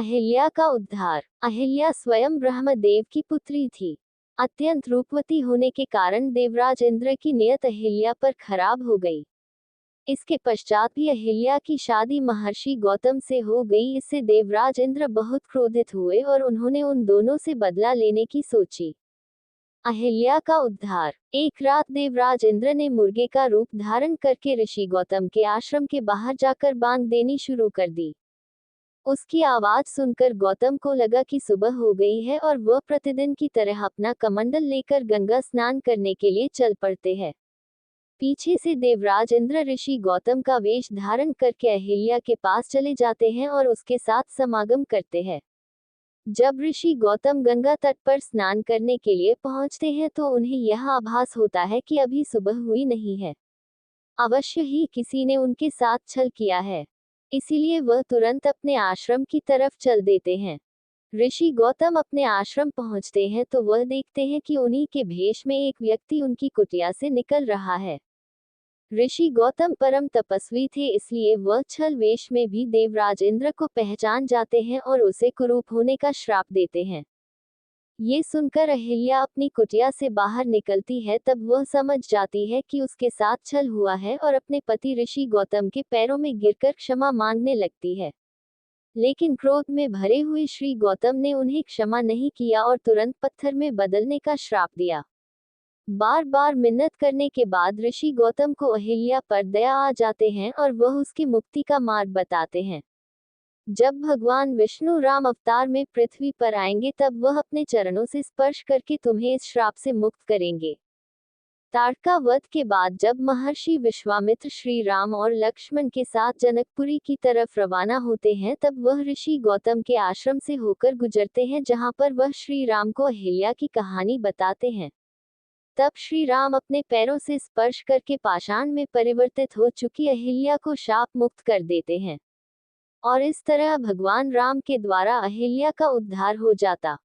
अहिल्या का उद्धार। अहिल्या स्वयं ब्रह्मदेव की पुत्री थी। अत्यंत रूपवती होने के कारण देवराज इंद्र की नियत अहिल्या पर खराब हो गई। इसके पश्चात भी अहिल्या की शादी महर्षि गौतम से हो गई। इससे देवराज इंद्र बहुत क्रोधित हुए और उन्होंने उन दोनों से बदला लेने की सोची। अहिल्या का उद्धार। एक रात देवराज इंद्र ने मुर्गे का रूप धारण करके ऋषि गौतम के आश्रम के बाहर जाकर बांग देनी शुरू कर दी। उसकी आवाज सुनकर गौतम को लगा कि सुबह हो गई है और वह प्रतिदिन की तरह अपना कमंडल लेकर गंगा स्नान करने के लिए चल पड़ते हैं। पीछे से देवराज इंद्र ऋषि गौतम का वेश धारण करके अहिल्या के पास चले जाते हैं और उसके साथ समागम करते हैं। जब ऋषि गौतम गंगा तट पर स्नान करने के लिए पहुंचते हैं तो उन्हें यह आभास होता है कि अभी सुबह हुई नहीं है। अवश्य ही किसी ने उनके साथ छल किया है। इसीलिए वह तुरंत अपने आश्रम की तरफ चल देते हैं। ऋषि गौतम अपने आश्रम पहुंचते हैं तो वह देखते हैं कि उन्हीं के भेष में एक व्यक्ति उनकी कुटिया से निकल रहा है। ऋषि गौतम परम तपस्वी थे, इसलिए वह छल वेश में भी देवराज इंद्र को पहचान जाते हैं और उसे कुरूप होने का श्राप देते हैं। ये सुनकर अहिल्या अपनी कुटिया से बाहर निकलती है, तब वह समझ जाती है कि उसके साथ छल हुआ है और अपने पति ऋषि गौतम के पैरों में गिरकर क्षमा मांगने लगती है। लेकिन क्रोध में भरे हुए श्री गौतम ने उन्हें क्षमा नहीं किया और तुरंत पत्थर में बदलने का श्राप दिया। बार बार मिन्नत करने के बाद ऋषि गौतम को अहिल्या पर दया आ जाते हैं और वह उसकी मुक्ति का मार्ग बताते हैं। जब भगवान विष्णु राम अवतार में पृथ्वी पर आएंगे तब वह अपने चरणों से स्पर्श करके तुम्हें इस श्राप से मुक्त करेंगे। ताड़का वध के बाद जब महर्षि विश्वामित्र श्री राम और लक्ष्मण के साथ जनकपुरी की तरफ रवाना होते हैं तब वह ऋषि गौतम के आश्रम से होकर गुजरते हैं, जहां पर वह श्री राम को अहिल्या की कहानी बताते हैं। तब श्री राम अपने पैरों से स्पर्श करके पाषाण में परिवर्तित हो चुकी अहिल्या को शाप मुक्त कर देते हैं और इस तरह भगवान राम के द्वारा अहिल्या का उद्धार हो जाता।